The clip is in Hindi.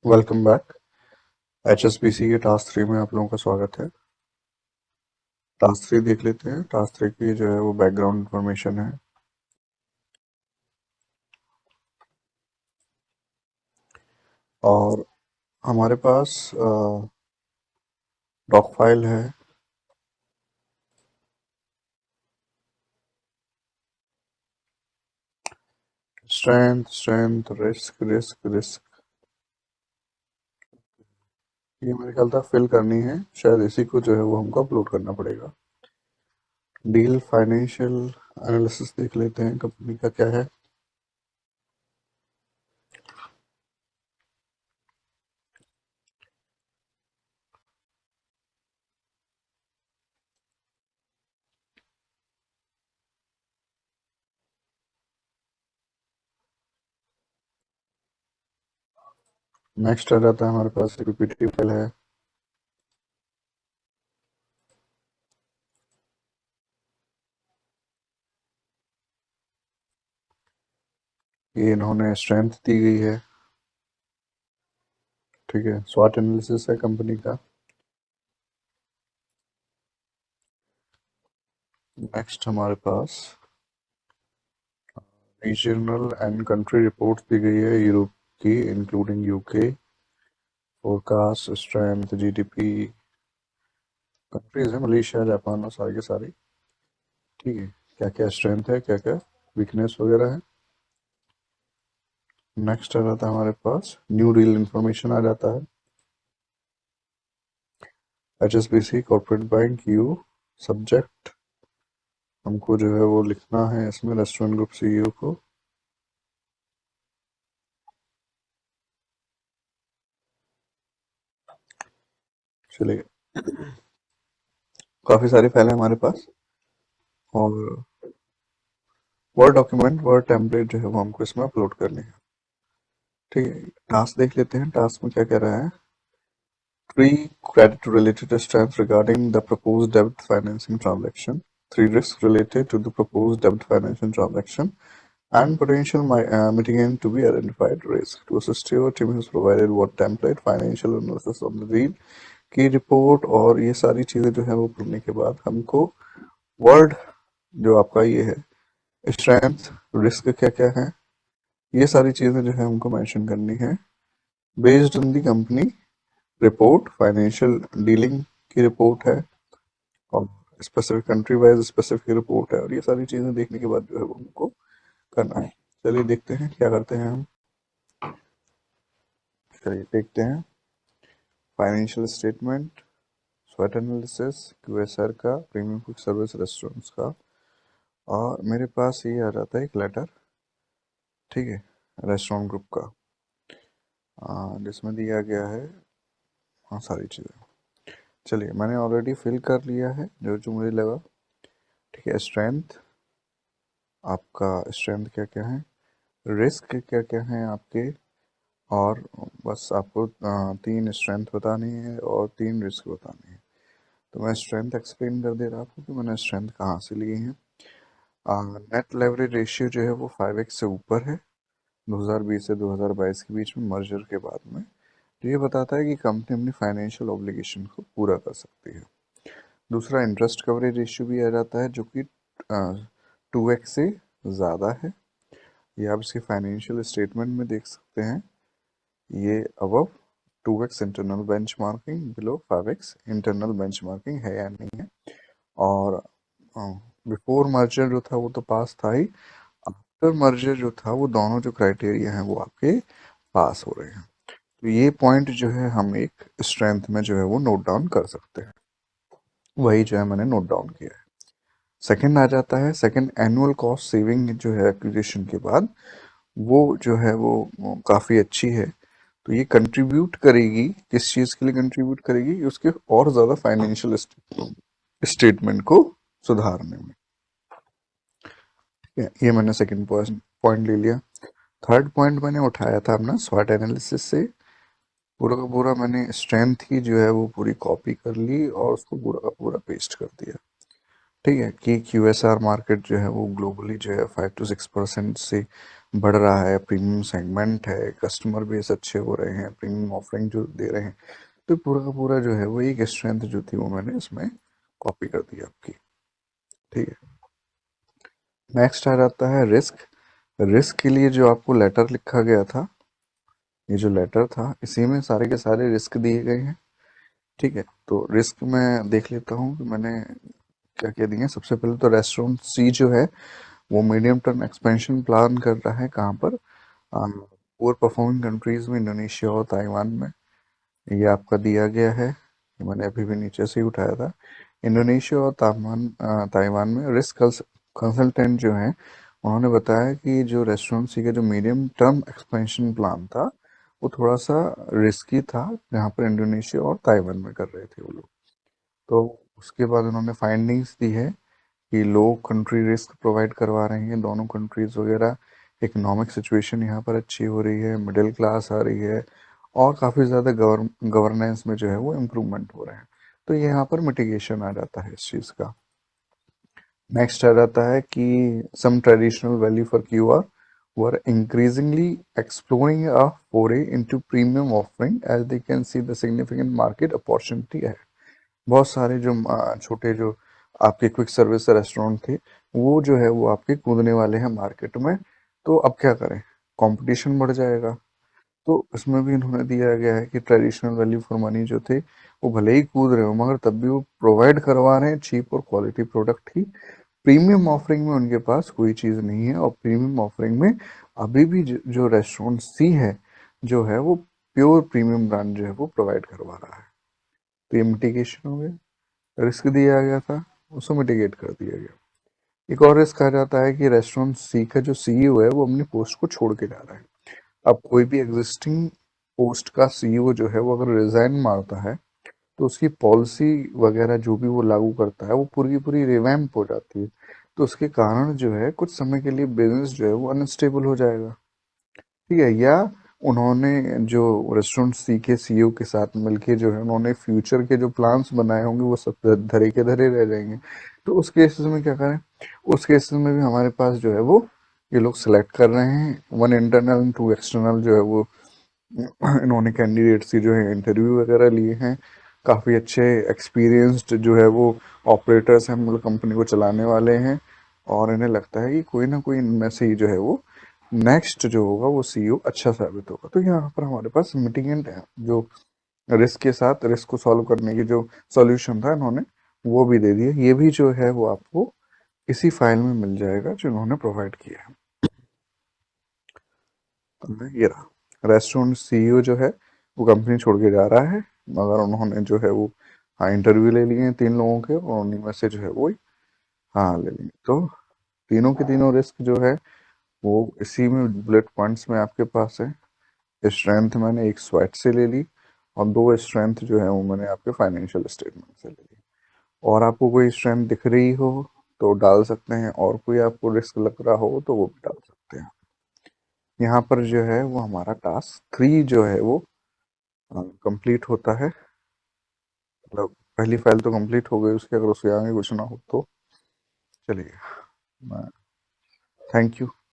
Welcome back. HSBC के टास्क 3 में आप लोगों का स्वागत है। टास्क 3 देख लेते हैं। टास्क 3 की जो है वो बैकग्राउंड इंफॉर्मेशन है और हमारे पास डॉक फाइल है। Strength strength risk risk risk, ये मेरे ख्याल था फिल करनी है, शायद इसी को जो है वो हमको अपलोड करना पड़ेगा। डील फाइनेंशियल एनालिसिस देख लेते हैं कंपनी का क्या है। नेक्स्ट आ जाता है हमारे पास पीपीटी फाइल है। ये इन्होंने स्ट्रेंथ दी गई है, ठीक है। स्वॉट एनालिसिस है कंपनी का। नेक्स्ट हमारे पास रीजनल एंड कंट्री रिपोर्ट्स दी गई है यूरोप की, including UK. Forecast strength GDP, countries है मलेशिया जापान और सारी की सारी, ठीक है। क्या क्या स्ट्रेंथ है, क्या क्या वीकनेस वगैरह है। नेक्स्ट आ जाता है हमारे पास न्यू डील इंफॉर्मेशन आ जाता है। HSBC corporate bank you, subject हमको जो है वो लिखना है इसमें रेस्टोरेंट ग्रुप सीईओ को। चलिए, काफ़ी सारी फाइलें हमारे पास और वर्ड डॉक्यूमेंट वर्ड टेम्पलेट जो है वो हमको इसमें अपलोड करनी है, ठीक है। टास्क देख लेते हैं, टास्क में क्या कह रहा है। 3 credit related strengths regarding the proposed debt financing transaction, 3 risks related to the proposed debt financing transaction, and potential mitigant to be identified risk. To assist your team has provided what template, financial analysis of the deal की रिपोर्ट और ये सारी चीज़ें जो है वो पढ़ने के बाद हमको वर्ड जो आपका ये है स्ट्रेंथ रिस्क क्या क्या है, ये सारी चीज़ें जो है हमको मेंशन करनी है based on the company report. Financial dealing की रिपोर्ट है और specific country wise specific report है और ये सारी चीज़ें देखने के बाद जो है वो हमको करना है। चलिए देखते हैं क्या करते हैं हम। चलिए देखते हैं फाइनेंशियल स्टेटमेंट, स्वॉट एनालिसिस, QSR का, प्रीमियम क्विक सर्विस रेस्टोरेंट्स का, और मेरे पास ये आ जाता है एक लेटर, ठीक है, रेस्टोरेंट ग्रुप का, जिसमें दिया गया है हाँ सारी चीज़ें। चलिए मैंने ऑलरेडी फिल कर लिया है जो जो मुझे लगा, ठीक है। स्ट्रेंथ, आपका स्ट्रेंथ क्या क्या है, रिस्क क्या क्या है आपके, और बस आपको 3 स्ट्रेंथ बतानी है और 3 रिस्क बतानी है। तो मैं स्ट्रेंथ एक्सप्लेन कर दे रहा आपको कि मैंने स्ट्रेंथ कहाँ से लिए हैं। नेट लेवरेज रेशियो जो है वो 5x से ऊपर है 2020 से 2022 के बीच में मर्जर के बाद में। तो ये बताता है कि कंपनी अपनी फाइनेंशियल ऑब्लिगेशन को पूरा कर सकती है। दूसरा इंटरेस्ट कवरेज रेशियो भी आ जाता है जो कि 2x से ज़्यादा है। ये आप इसके फाइनेंशियल स्टेटमेंट में देख सकते हैं। ये above 2x internal benchmarking, below 5x internal benchmarking है या नहीं है। और बिफोर मर्जर जो था वो तो पास था ही, आफ्टर मर्जर जो था वो दोनों जो क्राइटेरिया हैं वो आपके पास हो रहे हैं। तो ये पॉइंट जो है हम एक स्ट्रेंथ में जो है वो नोट डाउन कर सकते हैं, वही जो है मैंने नोट डाउन किया है। सेकंड आ जाता है, सेकंड एनुअल कॉस्ट सेविंग जो है एक्विजिशन के बाद वो जो है वो काफ़ी अच्छी है। तो ये कंट्रीब्यूट करेगी, किस चीज़ के लिए कंट्रीब्यूट करेगी, उसके और ज़्यादा फाइनेंशियल स्टेटमेंट को सुधारने में। ये मैंने सेकंड पॉइंट ले लिया। थर्ड पॉइंट मैंने उठाया था अपना स्वॉट एनालिसिस से, पूरा का पूरा मैंने स्ट्रेंथ की जो है वो पूरी कॉपी कर ली और उसको पूरा का पूरा पेस्ट कर दिया, ठीक है। कि QSR मार्केट जो है वो ग्लोबली जो है 5 to 6% से बढ़ रहा है, प्रीमियम सेगमेंट है, कस्टमर बेस अच्छे हो रहे हैं, प्रीमियम ऑफरिंग जो दे रहे हैं, तो पूरा का पूरा जो है वो एक स्ट्रेंथ जो थी वो मैंने इसमें कॉपी कर दी आपकी। ठीक है, नेक्स्ट आ जाता है रिस्क। रिस्क के लिए जो आपको लेटर लिखा गया था, ये जो लेटर था इसी में सारे के सारे रिस्क दिए गए हैं। ठीक है, तो रिस्क में देख लेता हूँ कि मैंने क्या क्या दिए हैं। सबसे पहले तो रेस्टोरेंट सी जो है वो मीडियम टर्म एक्सपेंशन प्लान कर रहा है, कहाँ पर, पुअर परफॉर्मिंग कंट्रीज में, इंडोनेशिया और ताइवान में। ये आपका दिया गया है, ये मैंने अभी भी नीचे से ही उठाया था। इंडोनेशिया और ताइवान में रिस्क कंसल्टेंट जो हैं उन्होंने बताया कि जो रेस्टोरेंट सी का जो मीडियम टर्म एक्सपेंशन प्लान था वो थोड़ा सा रिस्की था, जहाँ पर इंडोनेशिया और ताइवान में कर रहे थे वो लोग। तो उसके बाद उन्होंने फाइंडिंग्स दी है कि लो कंट्री रिस्क प्रोवाइड करवा रही हैं दोनों कंट्रीज वगैरह। इकोनॉमिक सिचुएशन यहाँ पर अच्छी हो रही है, मिडिल क्लास आ रही है, और काफ़ी ज़्यादा गवर्नेंस में जो है वो इम्प्रूवमेंट हो रहे हैं। तो ये यहाँ पर मिटिगेशन आ जाता है इस चीज़ का। नेक्स्ट आ जाता है कि some traditional value for QR were increasingly exploring a foray into premium offering as they can see the significant market opportunity है। बहुत सारे जो छोटे जो आपके क्विक सर्विस रेस्टोरेंट थे वो जो है वो आपके कूदने वाले हैं मार्केट में। तो अब क्या करें, कंपटीशन बढ़ जाएगा। तो इसमें भी इन्होंने दिया गया है कि ट्रेडिशनल वैल्यू फॉर मनी जो थे वो भले ही कूद रहे हो मगर तब भी वो प्रोवाइड करवा रहे हैं चीप और क्वालिटी प्रोडक्ट ही। प्रीमियम ऑफरिंग में उनके पास कोई चीज़ नहीं है, और प्रीमियम ऑफरिंग में अभी भी जो रेस्टोरेंट सी है जो है वो प्योर प्रीमियम ब्रांड जो है वो प्रोवाइड करवा रहा है। तो ये मिटिगेशन हो गया। रिस्क दिया गया था, उसको मिटिगेट कर दिया गया। एक और रिस्क आ जाता है कि रेस्टोरेंट सी का जो सीईओ है वो अपनी पोस्ट को छोड़ के जा रहा है। अब कोई भी एग्जिस्टिंग पोस्ट का सीईओ जो है वो अगर रिजाइन मारता है तो उसकी पॉलिसी वगैरह जो भी वो लागू करता है वो पूरी की पूरी रिवैम्प हो जाती है। तो उसके कारण जो है कुछ समय के लिए बिजनेस जो है वो अनस्टेबल हो जाएगा। ठीक है, या उन्होंने जो रेस्टोरेंट सी के सीईओ के साथ मिलके जो है उन्होंने फ्यूचर के जो प्लान्स बनाए होंगे वो सब धरे के धरे रह जाएंगे। तो उस केसेस में क्या करें, उस केसेस में भी हमारे पास जो है वो ये लोग सिलेक्ट कर रहे हैं, वन इंटरनल टू एक्सटर्नल जो है वो इन्होंने कैंडिडेट्स की जो है इंटरव्यू वगैरह लिए हैं। काफ़ी अच्छे एक्सपीरियंस्ड जो है वो ऑपरेटर्स हैं, मतलब कंपनी को चलाने वाले हैं, और इन्हें लगता है कि कोई ना कोई इनमें से ही जो है वो नेक्स्ट जो होगा वो सीईओ अच्छा साबित होगा। तो यहाँ पर हमारे पास मिटिगेंट है जो रिस्क के साथ रिस्क को सॉल्व करने की जो सॉल्यूशन था इन्होंने वो भी दे दिया। ये भी जो है वो आपको इसी फाइल में मिल जाएगा जो इन्होंने प्रोवाइड किया है। ये रहा, रेस्टोरेंट सीईओ जो है वो कंपनी छोड़ के जा रहा है, मगर उन्होंने जो है वो हाँ इंटरव्यू ले लिए हैं 3 लोगों के, और उन्हीं में से जो है वो हाँ ले लेंगे। तो तीनों के तीनों रिस्क जो है वो इसी में बुलेट पॉइंट्स में आपके पास है। स्ट्रेंथ मैंने एक स्वैट से ले ली, और 2 स्ट्रेंथ जो है वो मैंने आपके फाइनेंशियल स्टेटमेंट से ले ली। और आपको कोई स्ट्रेंथ दिख रही हो तो डाल सकते हैं, और कोई आपको रिस्क लग रहा हो तो वो भी डाल सकते हैं। यहाँ पर जो है वो हमारा टास्क 3 जो है वो कंप्लीट होता है। मतलब पहली फाइल तो कंप्लीट हो गई उसके, अगर उसके आगे कुछ ना हो तो चलिए, थैंक यू।